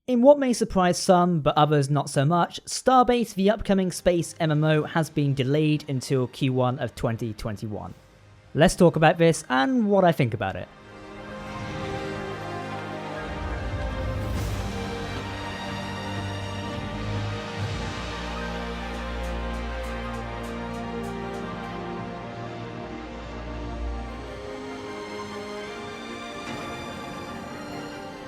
In what may surprise some, but others not so much, Starbase, the upcoming space MMO, has been delayed until Q1 of 2021. Let's talk about this and what I think about it.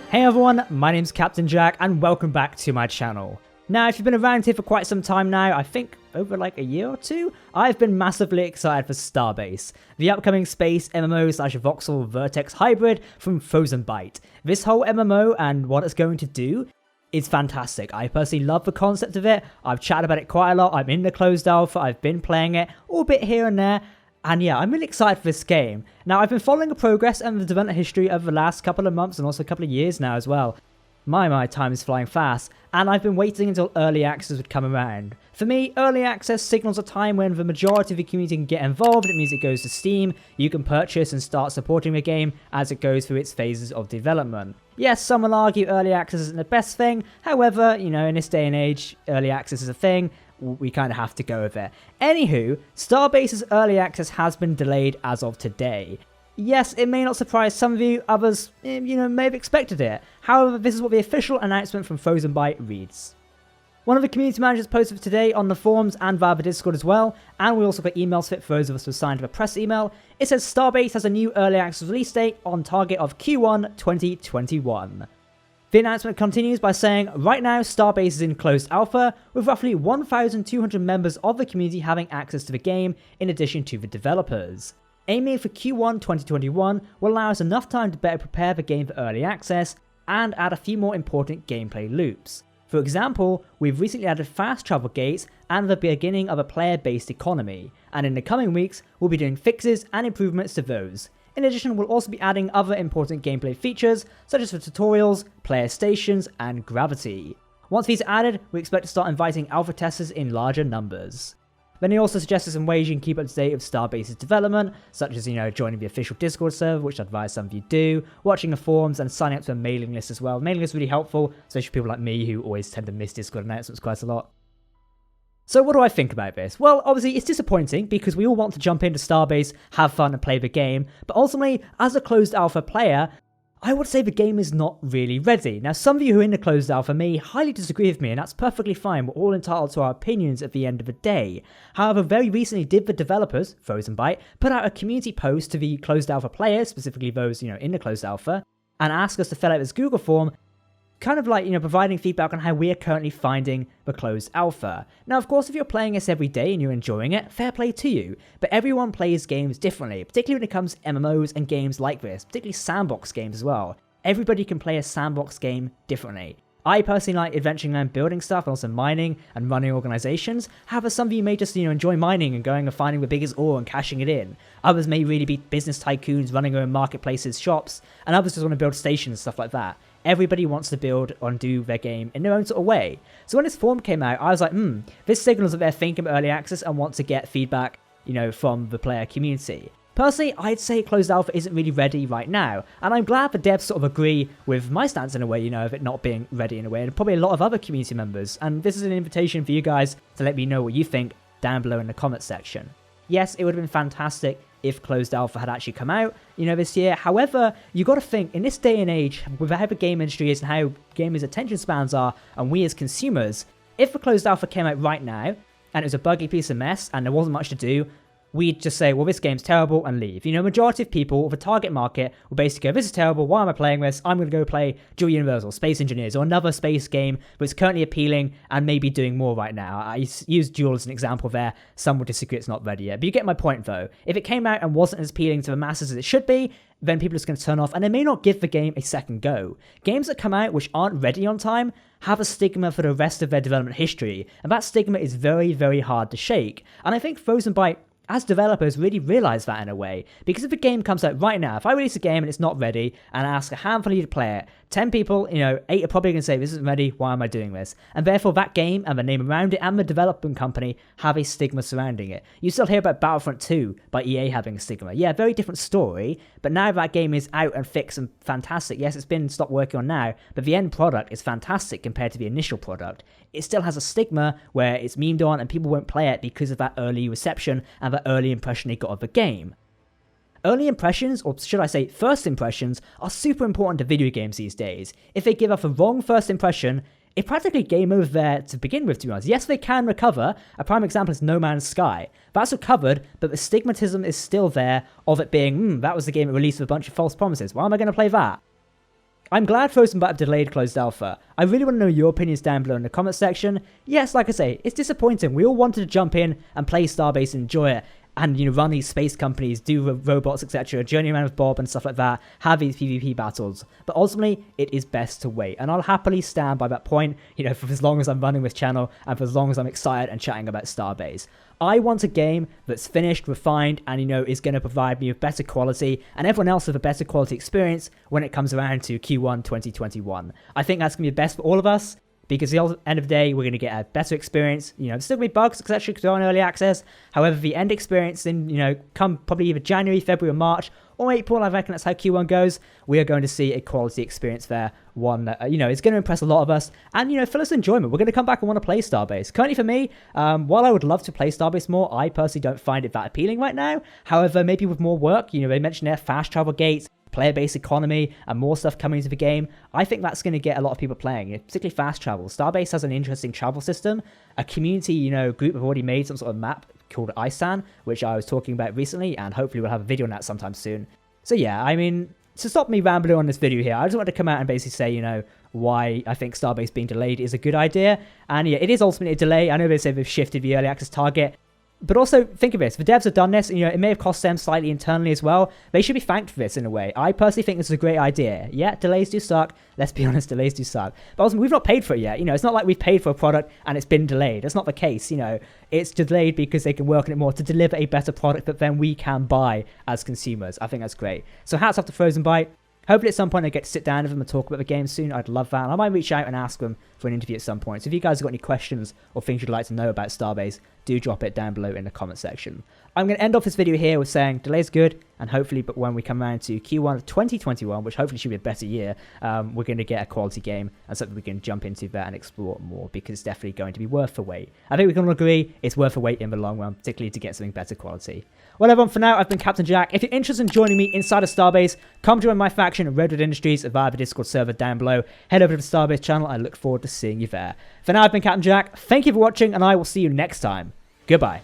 Hey everyone, my name's Captain Jack and welcome back to my channel. Now, if you've been around here for quite some time now, I think over like a year or two, I've been massively excited for Starbase, the upcoming space MMO / voxel vertex hybrid from Frozen Byte. This whole MMO and what it's going to do is fantastic. I personally love the concept of it. I've chatted about it quite a lot. I'm in the closed alpha. I've been playing it a bit here and there. And yeah, I'm really excited for this game. Now, I've been following the progress and the development history over the last couple of months and also a couple of years now as well. My time is flying fast, and I've been waiting until early access would come around. For me, early access signals a time when the majority of the community can get involved. It means it goes to Steam, you can purchase and start supporting the game as it goes through its phases of development. Yes, some will argue early access isn't the best thing, however, you know, in this day and age, early access is a thing. We kind of have to go with it. Anywho, Starbase's early access has been delayed as of today. Yes, it may not surprise some of you, others, may have expected it. However, this is what the official announcement from Frozen Byte reads. One of the community managers posted for today on the forums and via the Discord as well, and we also got emails for those of us who signed to the press email. It says Starbase has a new early access release date on target of Q1 2021. The announcement continues by saying, right now Starbase is in closed alpha, with roughly 1,200 members of the community having access to the game, in addition to the developers. Aiming for Q1 2021 will allow us enough time to better prepare the game for early access, and add a few more important gameplay loops. For example, we've recently added fast travel gates and the beginning of a player-based economy, and in the coming weeks we'll be doing fixes and improvements to those. In addition, we'll also be adding other important gameplay features, such as the tutorials, player stations, and gravity. Once these are added, we expect to start inviting alpha testers in larger numbers. Then he also suggested some ways you can keep up to date with Starbase's development, such as, joining the official Discord server, which I advise some of you do, watching the forums, and signing up to a mailing list as well. The mailing list is really helpful, especially for people like me who always tend to miss Discord announcements quite a lot. So what do I think about this? Well, obviously it's disappointing because we all want to jump into Starbase, have fun and play the game, but ultimately, as a closed alpha player, I would say the game is not really ready. Now, some of you who are in the closed alpha may highly disagree with me, and that's perfectly fine. We're all entitled to our opinions at the end of the day. However, very recently did the developers, Frozen Byte, put out a community post to the closed alpha players, specifically those, in the closed alpha, and ask us to fill out this Google form, kind of like, providing feedback on how we are currently finding the closed alpha. Now, of course, if you're playing this every day and you're enjoying it, fair play to you. But everyone plays games differently, particularly when it comes to MMOs and games like this, particularly sandbox games as well. Everybody can play a sandbox game differently. I personally like adventuring around building stuff and also mining and running organizations. However, some of you may just, enjoy mining and going and finding the biggest ore and cashing it in. Others may really be business tycoons running their own marketplaces, shops, and others just want to build stations and stuff like that. Everybody wants to build and do their game in their own sort of way. So when this form came out, I was like, this signals that they're thinking about early access and want to get feedback, from the player community. Personally, I'd say closed alpha isn't really ready right now, and I'm glad the devs sort of agree with my stance in a way, of it not being ready in a way, and probably a lot of other community members, and this is an invitation for you guys to let me know what you think down below in the comments section. Yes, it would have been fantastic if closed alpha had actually come out, this year. However, you got to think, in this day and age, with how the game industry is and how gamers' attention spans are, and we as consumers, if the closed alpha came out right now, and it was a buggy piece of mess, and there wasn't much to do, we'd just say, well, this game's terrible, and leave. Majority of people, the target market, will basically go, this is terrible, why am I playing this? I'm going to go play Dual Universal, Space Engineers, or another space game that's currently appealing and maybe doing more right now. I use Dual as an example there. Some would disagree it's not ready yet. But you get my point, though. If it came out and wasn't as appealing to the masses as it should be, then people are just going to turn off, and they may not give the game a second go. Games that come out which aren't ready on time have a stigma for the rest of their development history, and that stigma is very, very hard to shake. And I think Frozen Byte as developers, really realize that in a way. Because if a game comes out right now, if I release a game and it's not ready, and I ask a handful of you to play it, 10 people, 8 are probably going to say, this isn't ready, why am I doing this? And therefore that game and the name around it and the development company have a stigma surrounding it. You still hear about Battlefront 2 by EA having a stigma. Yeah, very different story, but now that game is out and fixed and fantastic. Yes, it's been stopped working on now, but the end product is fantastic compared to the initial product. It still has a stigma where it's memed on and people won't play it because of that early reception and that early impression they got of the game. Early impressions, or should I say first impressions, are super important to video games these days. If they give off a wrong first impression, it's practically game over there to begin with, to be honest. Yes, they can recover. A prime example is No Man's Sky. That's recovered, but the stigmatism is still there of it being, that was the game it released with a bunch of false promises. Why am I going to play that? I'm glad Frozen Byte have delayed closed alpha. I really want to know your opinions down below in the comment section. Yes, like I say, it's disappointing. We all wanted to jump in and play Starbase and enjoy it. And, run these space companies, do robots, etc., journey around with Bob and stuff like that, have these PvP battles. But ultimately, it is best to wait. And I'll happily stand by that point, for as long as I'm running this channel and for as long as I'm excited and chatting about Starbase. I want a game that's finished, refined, and, is going to provide me with better quality and everyone else with a better quality experience when it comes around to Q1 2021. I think that's going to be best for all of us. Because at the end of the day, we're going to get a better experience. There's still going to be bugs, etc., because they're on early access. However, the end experience in, come probably either January, February, or March, or April, I reckon that's how Q1 goes. We are going to see a quality experience there. One that, is going to impress a lot of us. And, fill us with enjoyment. We're going to come back and want to play Starbase. Currently for me, while I would love to play Starbase more, I personally don't find it that appealing right now. However, maybe with more work, they mentioned there fast travel gates, player-based economy, and more stuff coming into the game, I think that's going to get a lot of people playing, particularly fast travel. Starbase has an interesting travel system. A community, group have already made some sort of map called ISAN, which I was talking about recently, and hopefully we'll have a video on that sometime soon. So yeah, to stop me rambling on this video here, I just want to come out and basically say, why I think Starbase being delayed is a good idea. And yeah, it is ultimately a delay. I know they say they've shifted the early access target. But also, think of this, the devs have done this, it may have cost them slightly internally as well. They should be thanked for this in a way. I personally think this is a great idea. Yeah, delays do suck. Let's be honest, delays do suck. But also, we've not paid for it yet. It's not like we've paid for a product and it's been delayed. That's not the case, It's delayed because they can work on it more to deliver a better product that then we can buy as consumers. I think that's great. So hats off to Frozen Byte. Hopefully at some point I get to sit down with them and talk about the game soon. I'd love that. And I might reach out and ask them for an interview at some point. So if you guys have got any questions or things you'd like to know about Starbase, do drop it down below in the comment section. I'm going to end off this video here with saying delay's good, and hopefully but when we come around to Q1 of 2021, which hopefully should be a better year, we're going to get a quality game and something we can jump into that and explore more, because it's definitely going to be worth the wait. I think we can all agree it's worth the wait in the long run, particularly to get something better quality. Well everyone, for now I've been Captain Jack. If you're interested in joining me inside of Starbase, come join my faction at Redwood Industries via the Discord server down below. Head over to the Starbase channel. I look forward to seeing you there. For now I've been Captain Jack. Thank you for watching, and I will see you next time. Goodbye.